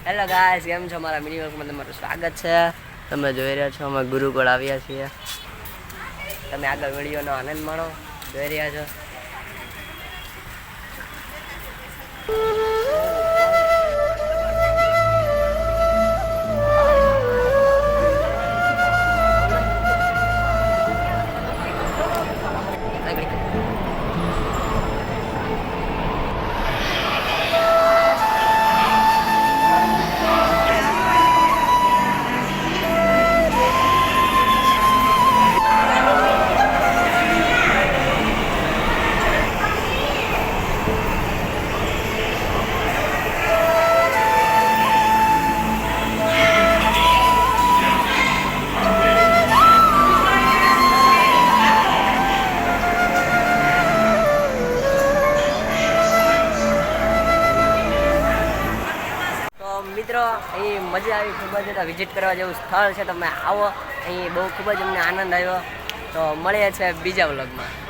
Hello guys, કેમ છો? મારા મિની વર્કમાં તમારું સ્વાગત છે. તમે જોઈ રહ્યા છો અમે ગુરુકુળ આવ્યા છીએ. તમે આગળ વિડીયોનો આનંદ માણો. જોઈ રહ્યા છો. મિત્રો, અહીં મજા આવી ખૂબ જ. વિઝિટ કરવા જેવું સ્થળ છે. તમે આવો અહીં, બહુ ખૂબ જ અમને આનંદ આવ્યો. તો મળીએ છીએ બીજા વ્લોગમાં.